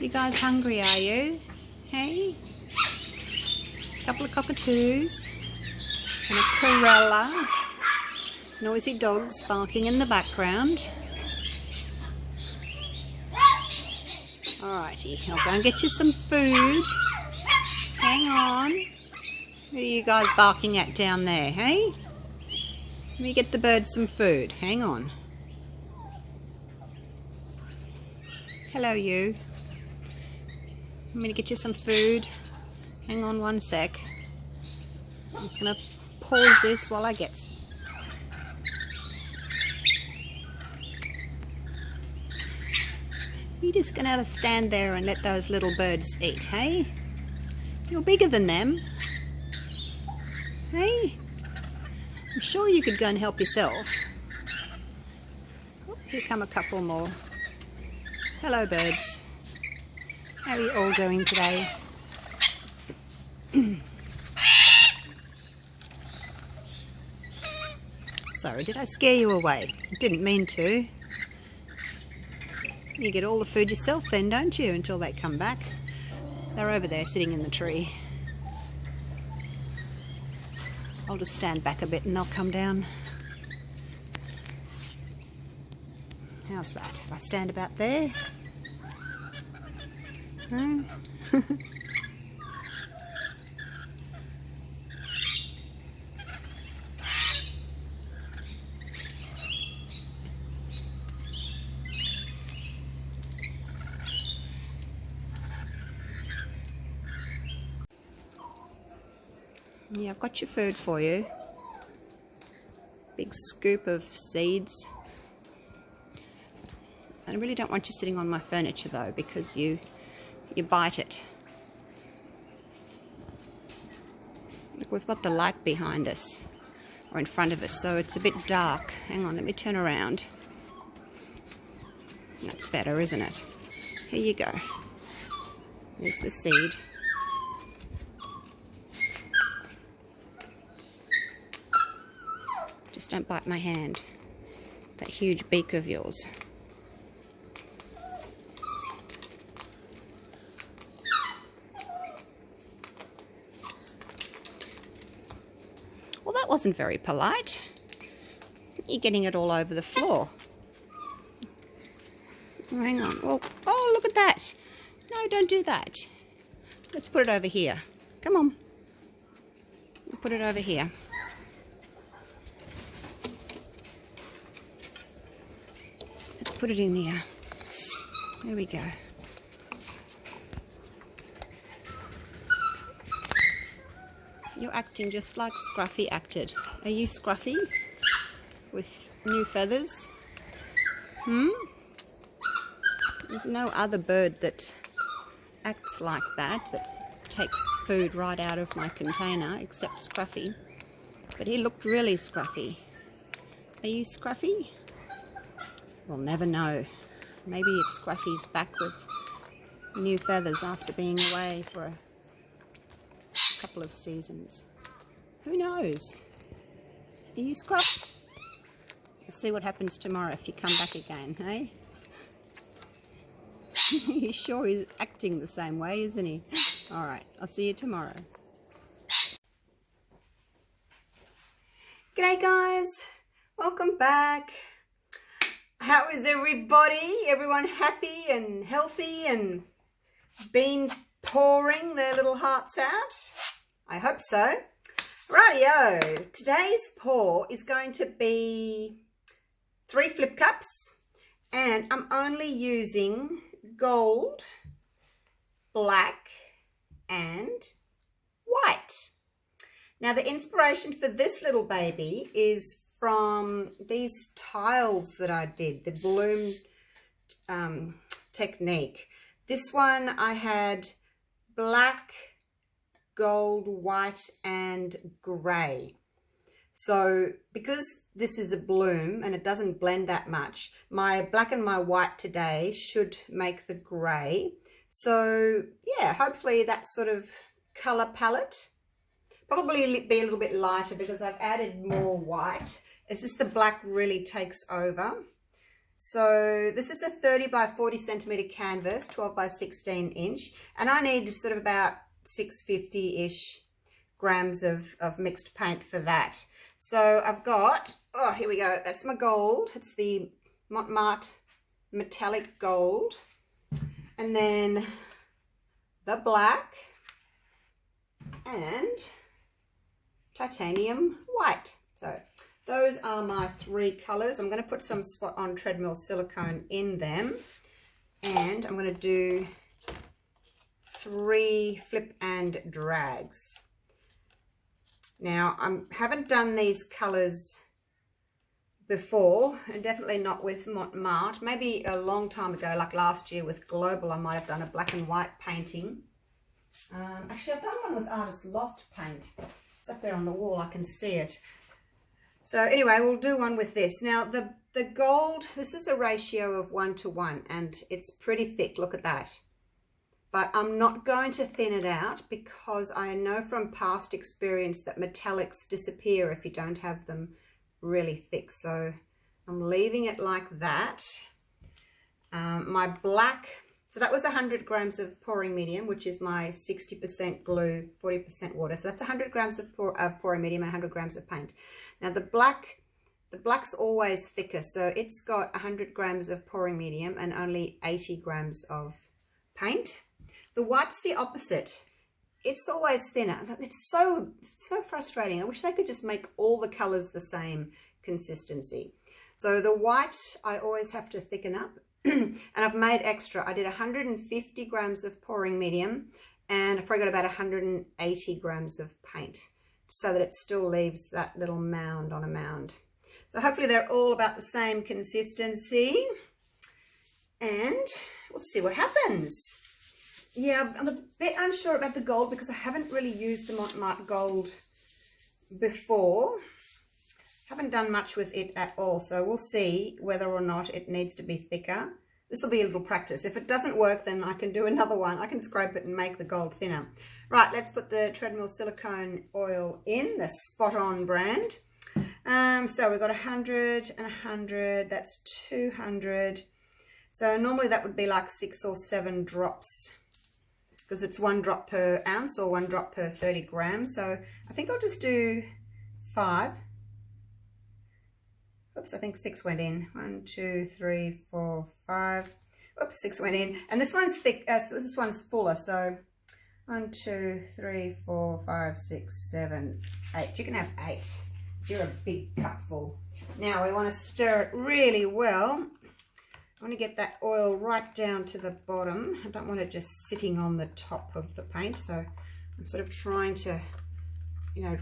You guys hungry, are you? Hey? Couple of cockatoos and a Corella. Noisy dogs barking in the background. Alrighty, I'll go and get you some food. Hang on. What are you guys barking at down there, hey? Let me get the birds some food. Hang on. Hello, you. I'm going to get you some food. Hang on one sec. I'm just going to pause this while I get some. You're just going to stand there and let those little birds eat, hey? You're bigger than them. Hey? I'm sure you could go and help yourself. Oh, here come a couple more. Hello, birds. How are you all doing today? Sorry, did I scare you away? Didn't mean to. You get all the food yourself then, don't you, until they come back. They're over there sitting in the tree. I'll just stand back a bit and they'll come down. How's that? If I stand about there? No? Yeah, I've got your food for you. Big scoop of seeds. I really don't want you sitting on my furniture though, because you bite it. Look, we've got the light behind us, or in front of us, so it's a bit dark. Hang on, let me turn around. That's better, isn't it? Here you go. There's the seed. Just don't bite my hand. That huge beak of yours. Well, that wasn't very polite. You're getting it all over the floor. Oh, hang on. Oh, look at that. No, don't do that. Let's put it over here. Come on. We'll put it over here. Let's put it in here. There we go. You're acting just like Scruffy acted. Are you Scruffy? With new feathers? There's no other bird that acts like that takes food right out of my container, except Scruffy. But he looked really scruffy. Are you Scruffy? We'll never know. Maybe it's Scruffy's back with new feathers after being away for a couple of seasons. Who knows? Are you Scruffs? We'll see what happens tomorrow if you come back again, hey? He's sure he's acting the same way, isn't he? Alright, I'll see you tomorrow. G'day guys, welcome back. How is everybody? Everyone happy and healthy and been pouring their little hearts out? I hope so. Rightio, today's pour is going to be 3 flip cups, and I'm only using gold, black and white. Now the inspiration for this little baby is from these tiles that I did, the bloom technique. This one I had black, gold, white and grey. So because this is a bloom and it doesn't blend that much, my black and my white today should make the grey. So yeah, hopefully that sort of colour palette. Probably be a little bit lighter because I've added more white. It's just the black really takes over. So this is a 30 by 40 centimeter canvas, 12 by 16 inch, and I need sort of about 650-ish grams of mixed paint for that. So I've got, oh, here we go, that's my gold. It's the Mont Marte metallic gold, and then the black and titanium white. So those are my three colors. I'm going to put some spot on treadmill silicone in them, and I'm going to do 3 flip and drags. Now I haven't done these colors before, and definitely not with Mont Marte. Maybe a long time ago, like last year with Global, I might have done a black and white painting. Actually, I've done one with Artist Loft paint. It's up there on the wall, I can see it. So anyway, we'll do one with this. Now the gold, this is a ratio of 1 to 1, and it's pretty thick, look at that. But I'm not going to thin it out because I know from past experience that metallics disappear if you don't have them really thick. So I'm leaving it like that. My black, so that was 100 grams of pouring medium, which is my 60% glue, 40% water. So that's 100 grams of pouring medium and 100 grams of paint. Now the black's always thicker, so it's got 100 grams of pouring medium and only 80 grams of paint. The white's the opposite. It's always thinner. It's so frustrating. I wish they could just make all the colors the same consistency. So the white, I always have to thicken up. And I've made extra. I did 150 grams of pouring medium, and I've probably got about 180 grams of paint, so that it still leaves that little mound on a mound. So hopefully they're all about the same consistency, and we'll see what happens. Yeah, I'm a bit unsure about the gold because I haven't really used the Mont Marte gold before. Haven't done much with it at all, so we'll see whether or not it needs to be thicker. This will be a little practice. If it doesn't work, then I can do another one. I can scrape it and make the gold thinner. Right, let's put the treadmill silicone oil in, the Spot On brand. So we've got 100 and 100, that's 200. So normally that would be like 6 or 7 drops, because it's 1 drop per ounce or 1 drop per 30 grams. So I think I'll just do 5. Oops, I think 6 went in. 1, 2, 3, 4, 5. Oops, 6 went in. And this one's thick, this one's fuller. So 1, 2, 3, 4, 5, 6, 7, 8. You can have 8. So you're a big cupful. Now we want to stir it really well. I want to get that oil right down to the bottom. I don't want it just sitting on the top of the paint. So I'm sort of trying to, you know,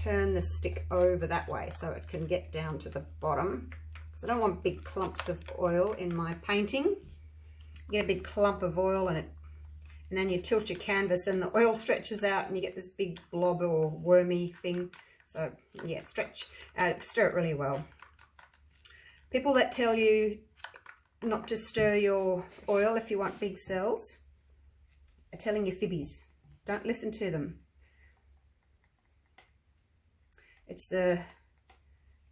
turn the stick over that way so it can get down to the bottom. So I don't want big clumps of oil in my painting. You get a big clump of oil and then you tilt your canvas and the oil stretches out and you get this big blob or wormy thing. So yeah, stir it really well. People that tell you not to stir your oil if you want big cells are telling you fibbies. Don't listen to them. It's the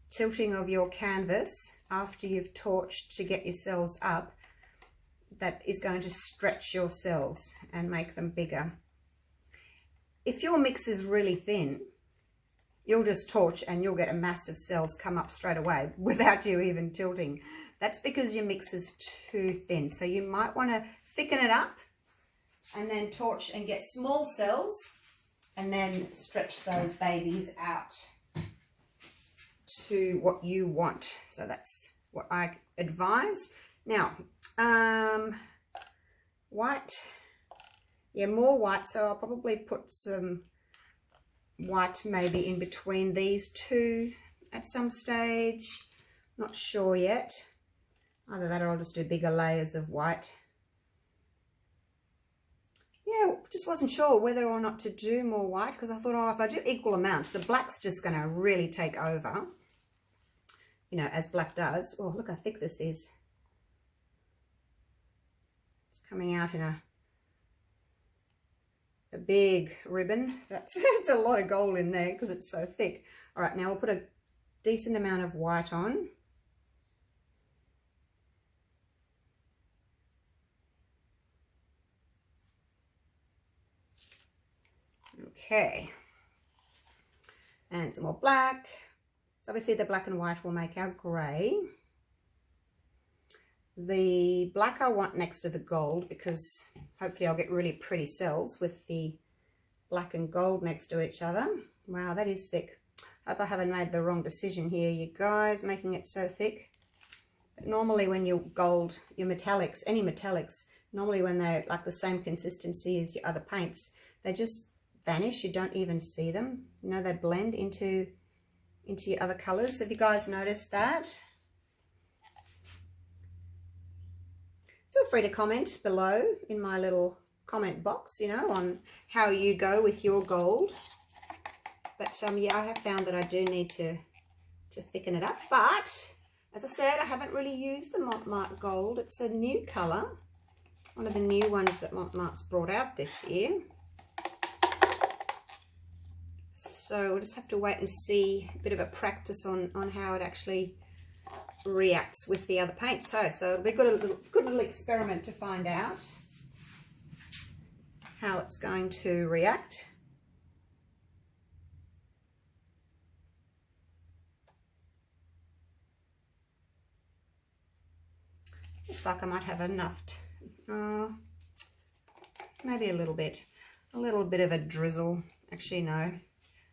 tilting of your canvas after you've torched to get your cells up that is going to stretch your cells and make them bigger. If your mix is really thin, you'll just torch and you'll get a mass of cells come up straight away without you even tilting. That's because your mix is too thin. So you might want to thicken it up and then torch and get small cells and then stretch those babies out to what you want. So that's what I advise. Now, white, yeah, more white. So I'll probably put some white maybe in between these two at some stage. Not sure yet. Either that or I'll just do bigger layers of white. Yeah, just wasn't sure whether or not to do more white because I thought, oh, if I do equal amounts, the black's just going to really take over, you know, as black does. Oh, look how thick this is. It's coming out in a big ribbon. That's a lot of gold in there because it's so thick. All right, now we'll put a decent amount of white on. Okay. And some more black. So obviously the black and white will make our grey. The black I want next to the gold because hopefully I'll get really pretty cells with the black and gold next to each other. Wow, that is thick. Hope I haven't made the wrong decision here, you guys, making it so thick. But normally when you gold your metallics, any metallics, normally when they're like the same consistency as your other paints, they just vanish. You don't even see them. You know, they blend into your other colors. Have you guys noticed that? Feel free to comment below in my little comment box, you know, on how you go with your gold. But yeah, I have found that I do need to thicken it up. But as I said, I haven't really used the Mont Marte gold. It's a new color, one of the new ones that Mont Marte's brought out this year. So we'll just have to wait and see, a bit of a practice on how it actually reacts with the other paints. So it'll be a good little experiment to find out how it's going to react. Looks like I might have enough, maybe a little bit of a drizzle. Actually, no,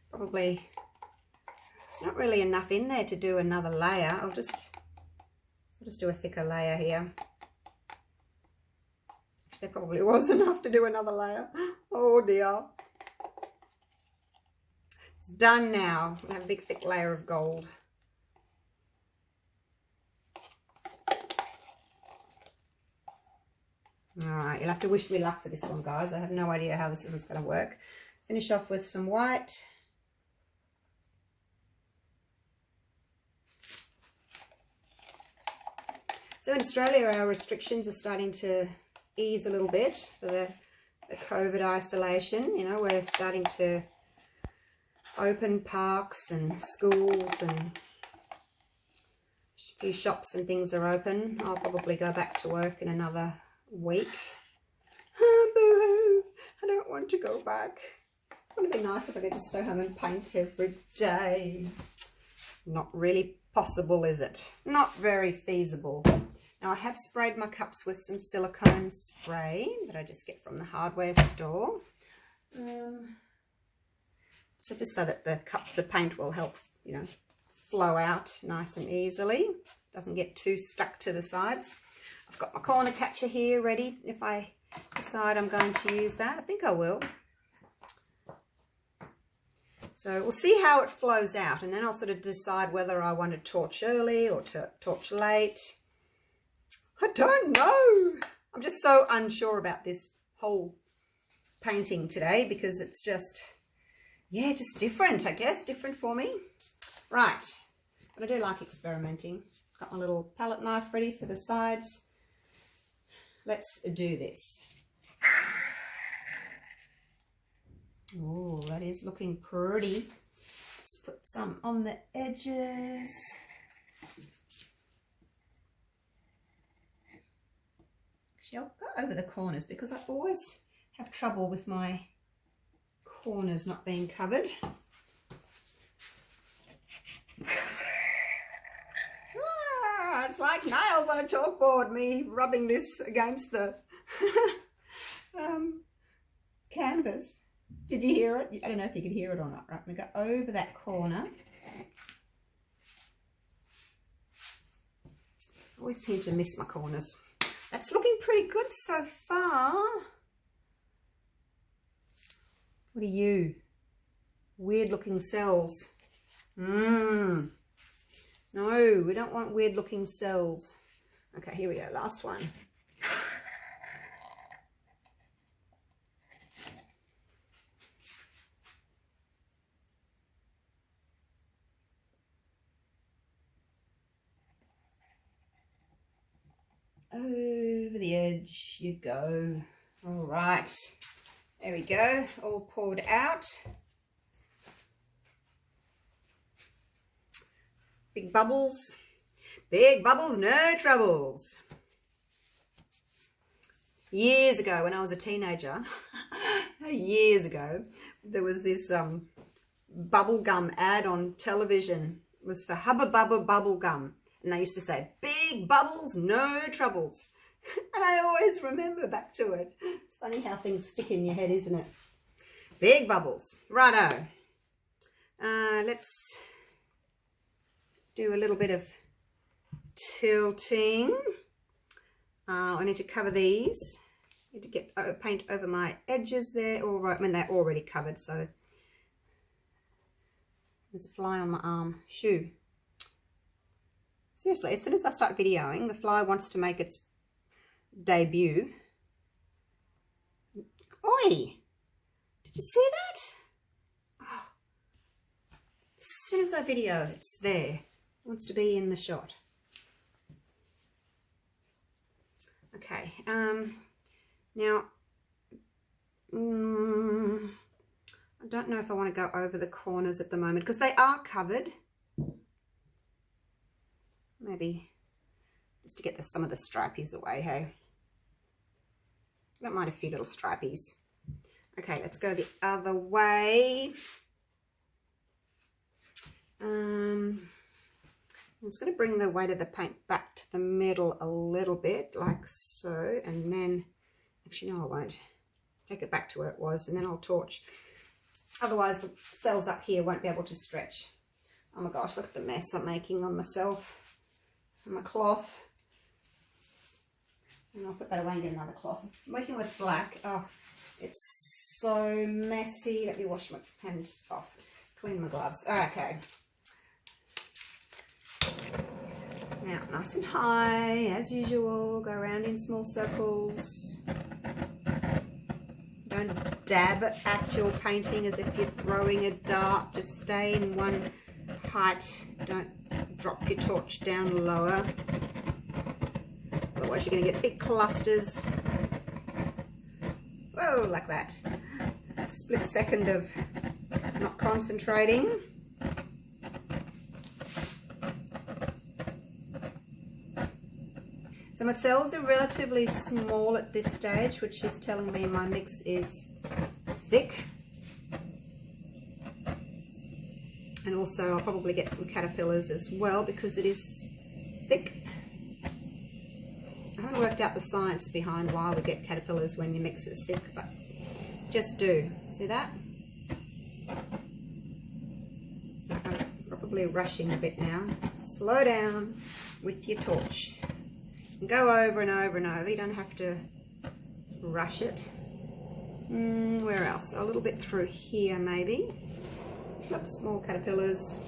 probably it's not really enough in there to do another layer. I'll just do a thicker layer here. There probably was enough to do another layer. Oh dear. It's done now. We have a big thick layer of gold. Alright, you'll have to wish me luck for this one, guys. I have no idea how this one's going to work. Finish off with some white. So in Australia, our restrictions are starting to ease a little bit for the COVID isolation. You know, we're starting to open parks and schools, and a few shops and things are open. I'll probably go back to work in another week. Oh, boo-hoo. I don't want to go back. Wouldn't it be nice if I could just stay home and paint every day? Not really possible, is it? Not very feasible. Now I have sprayed my cups with some silicone spray that I just get from the hardware store. So just so that the paint will help, you know, flow out nice and easily. Doesn't get too stuck to the sides. I've got my corner catcher here ready if I decide I'm going to use that. I think I will. So we'll see how it flows out, and then I'll sort of decide whether I want to torch early or torch late. I don't know. I'm just so unsure about this whole painting today because it's just, yeah, just different, I guess. Different for me. Right. But I do like experimenting. Got my little palette knife ready for the sides. Let's do this. Oh, that is looking pretty. Let's put some on the edges. Actually, I'll go over the corners because I always have trouble with my corners not being covered. Ah, it's like nails on a chalkboard, me rubbing this against the canvas. Did you hear it? I don't know if you could hear it or not. Right, I'm going to go over that corner. I always seem to miss my corners. That's looking pretty good so far. What are you? Weird looking cells. No, we don't want weird looking cells. Okay, here we go. Last one. Over the edge you go. All right, there we go, all poured out. Big bubbles, no troubles. Years ago when I was a teenager, years ago, there was this bubble gum ad on television. It was for Hubba Bubba bubble gum. And they used to say, big bubbles, no troubles. And I always remember back to it. It's funny how things stick in your head, isn't it? Big bubbles. Righto. Let's do a little bit of tilting. I need to cover these. I need to get paint over my edges there. All right, I mean, they're already covered, so there's a fly on my arm. Shoo. Seriously, as soon as I start videoing, the fly wants to make its debut. Oi! Did you see that? Oh. As soon as I video, it's there. It wants to be in the shot. Okay, now, I don't know if I want to go over the corners at the moment because they are covered. Maybe just to get some of the stripies away, hey? I don't mind a few little stripies. Okay, let's go the other way. I'm just going to bring the weight of the paint back to the middle a little bit, like so, and then, actually no I won't, take it back to where it was, and then I'll torch. Otherwise the cells up here won't be able to stretch. Oh my gosh, look at the mess I'm making on myself, on my cloth. And I'll put that away and get another cloth. I'm working with black. Oh, it's so messy. Let me wash my hands off, clean my gloves. Okay. Now, nice and high, as usual, go around in small circles. Don't dab at your painting as if you're throwing a dart. Just stay in one height. Don't drop your torch down lower. Otherwise you're going to get big clusters. Whoa, like that. A split second of not concentrating. So my cells are relatively small at this stage, which is telling me my mix is thick. And also I'll probably get some caterpillars as well because it is thick. I haven't worked out the science behind why we get caterpillars when your mix is thick, but just do. See that? I'm probably rushing a bit now. Slow down with your torch. Go over and over and over. You don't have to rush it. Where else? A little bit through here maybe. Look, small caterpillars.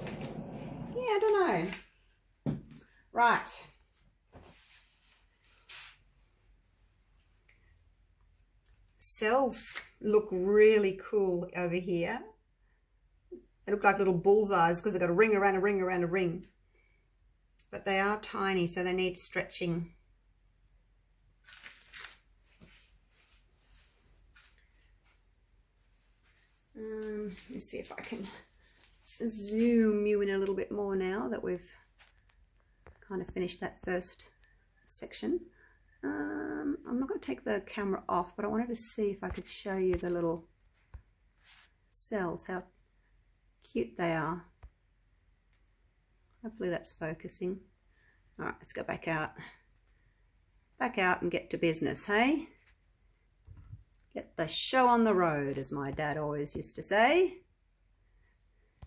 Yeah, I don't know. Right. Cells look really cool over here. They look like little bullseyes because they've got a ring around a ring around a ring. But they are tiny, so they need stretching. Let me see if I can zoom you in a little bit more now that we've kind of finished that first section. I'm not going to take the camera off, but I wanted to see if I could show you the little cells, how cute they are. Hopefully that's focusing. All right, let's go back out and get to business, hey? Get the show on the road, as my dad always used to say.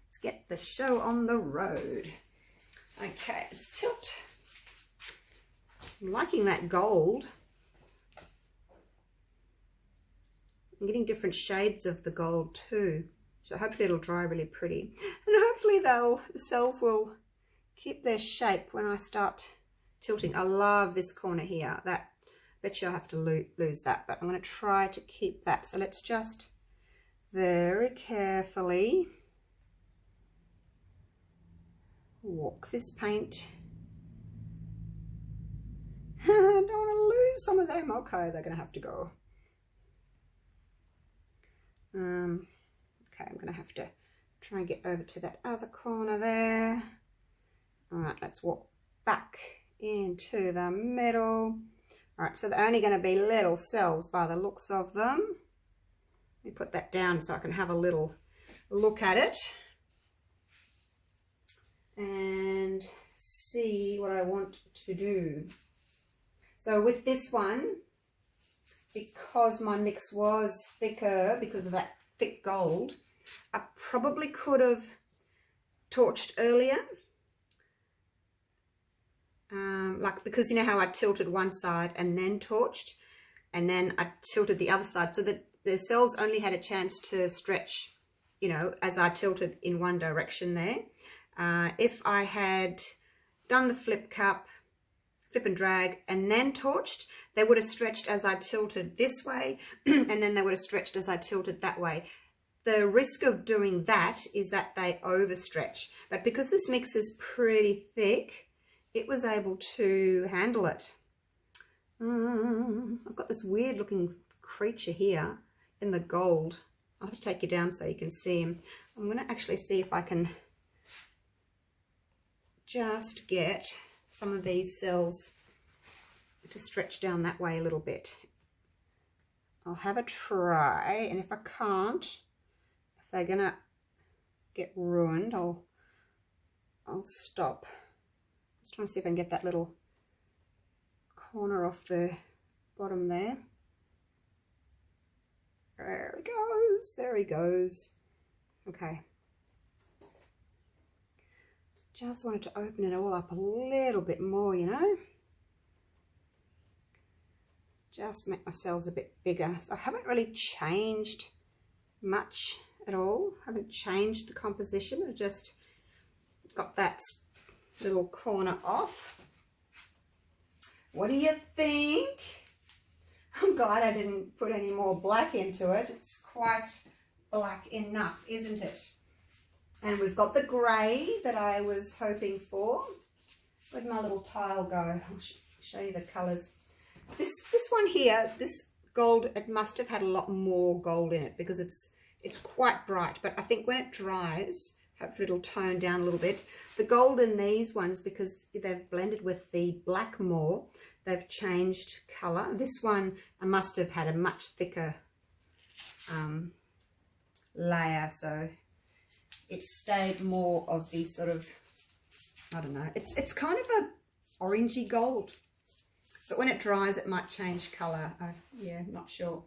Let's get the show on the road. Okay, let's tilt. I'm liking that gold. I'm getting different shades of the gold too. So hopefully it'll dry really pretty. And hopefully the cells will keep their shape when I start tilting. I love this corner here. That, bet you I'll have to lose that, but I'm going to try to keep that. So let's just very carefully walk this paint. I don't want to lose some of them. Okay, they're going to have to go. Okay, I'm going to have to try and get over to that other corner there. All right, let's walk back into the middle. All right, so they're only going to be little cells by the looks of them. Let me put that down so I can have a little look at it and see what I want to do. So with this one, because my mix was thicker because of that thick gold, I probably could have torched earlier. Like, because you know how I tilted one side and then torched, and then I tilted the other side, so that the cells only had a chance to stretch, you know, as I tilted in one direction there. If I had done the flip and drag, and then torched, they would have stretched as I tilted this way, and then they would have stretched as I tilted that way. The risk of doing that is that they overstretch, but because this mix is pretty thick, it was able to handle it. I've got this weird looking creature here in the gold. I'll have to take you down so you can see him. I'm going to actually see if I can just get some of these cells to stretch down that way a little bit. I'll have a try, and if I can't, if they're going to get ruined, I'll stop. Just trying to see if I can get that little corner off the bottom there. There he goes, there he goes. Okay. Just wanted to open it all up a little bit more, you know. Just make my cells a bit bigger. So I haven't really changed much at all. I haven't changed the composition. I just got that little corner off. What do you think? I'm glad I didn't put any more black into it. It's quite black enough, isn't it? And we've got the grey that I was hoping for. Where'd my little tile go? I'll show you the colours. This one here, this gold, it must have had a lot more gold in it because it's quite bright. But I think when it dries, hopefully it'll tone down a little bit. The gold in these ones, because they've blended with the black more, they've changed colour. This one, I must have had a much thicker layer, so it stayed more of the sort of, I don't know, it's kind of a orangey gold, but when it dries it might change colour. Yeah, not sure.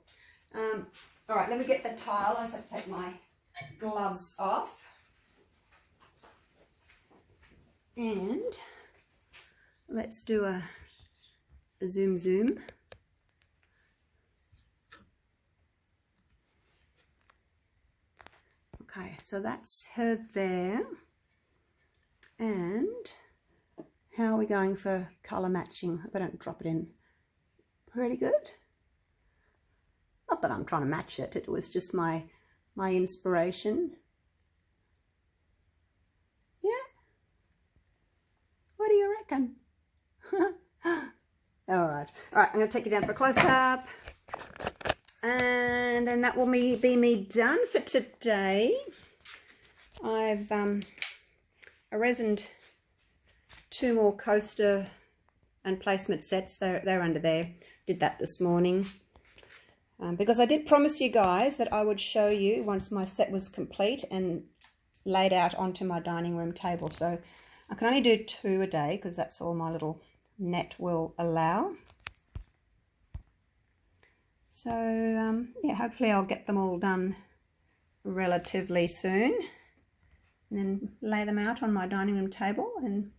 All right, let me get the tile. I just have to take my gloves off. And let's do a zoom. Okay, so that's her there. And how are we going for colour matching? If I don't drop it in pretty good. Not that I'm trying to match it, it was just my inspiration. Yeah? What do you reckon? All right, I'm going to take you down for a close-up. And then that will be me done for today. I've I resined 2 more coaster and placement sets. They're under there. Did that this morning. Because I did promise you guys that I would show you once my set was complete and laid out onto my dining room table. So I can only do 2 a day because that's all my little net will allow. So yeah, hopefully I'll get them all done relatively soon and then lay them out on my dining room table, and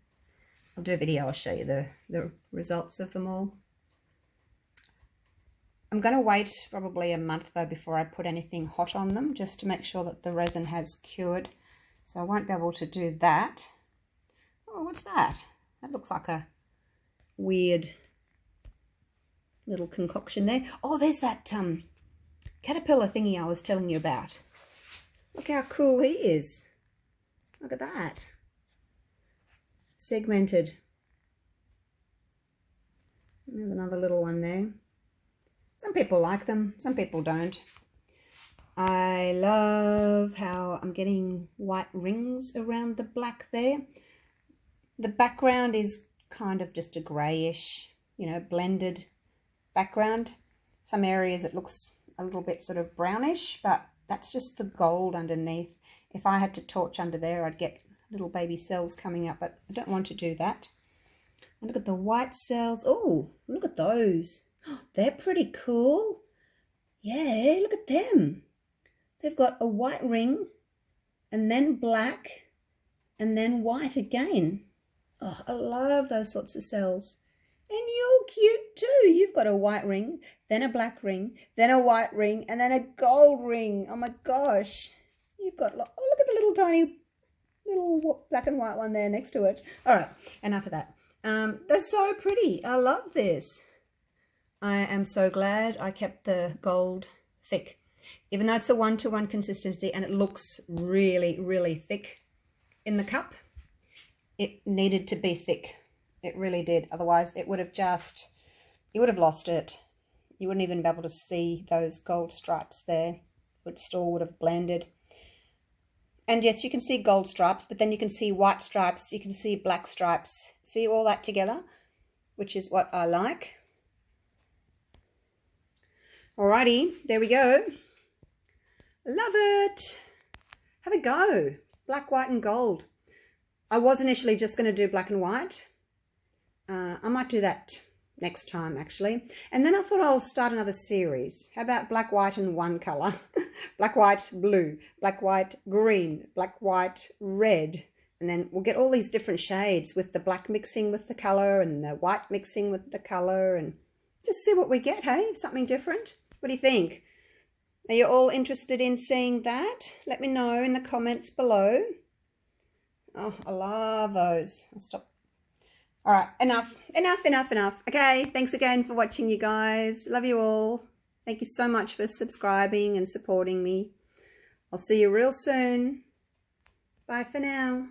I'll do a video. I'll show you the results of them all. I'm going to wait probably a month though before I put anything hot on them, just to make sure that the resin has cured. So I won't be able to do that. Oh, what's that? That looks like a weird little concoction there. Oh, there's that caterpillar thingy I was telling you about. Look how cool he is. Look at that. Segmented. There's another little one there. Some people like them, some people don't. I love how I'm getting white rings around the black there. The background is kind of just a greyish, you know, blended background. Some areas it looks a little bit sort of brownish, but that's just the gold underneath. If I had to torch under there, I'd get little baby cells coming up, but I don't want to do that. And look at the white cells. Oh, look at those. Oh, they're pretty cool. Yeah, look at them. They've got a white ring and then black and then white again. Oh, I love those sorts of cells. And you're cute too. You've got a white ring, then a black ring, then a white ring, and then a gold ring. Oh my gosh. You've got, oh, look at the little tiny, little black and white one there next to it. All right, enough of that. They're so pretty. I love this. I am so glad I kept the gold thick. Even though it's a 1-to-1 consistency and it looks really, really thick in the cup, it needed to be thick. It really did. Otherwise, it would have just, you would have lost it. You wouldn't even be able to see those gold stripes there. It still would have blended. And yes, you can see gold stripes, but then you can see white stripes. You can see black stripes. See all that together, which is what I like. Alrighty, there we go. Love it. Have a go. Black, white and gold. I was initially just going to do black and white. I might do that next time actually. And then I thought I'll start another series. How about black, white and one colour? Black, white, blue, black, white, green, black, white, red. And then we'll get all these different shades with the black mixing with the colour and the white mixing with the colour, and just see what we get, hey? Something different. What do you think? Are you all interested in seeing that? Let me know in the comments below. Oh, I love those. I'll stop. All right, enough. Okay, thanks again for watching, you guys. Love you all. Thank you so much for subscribing and supporting me. I'll see you real soon. Bye for now.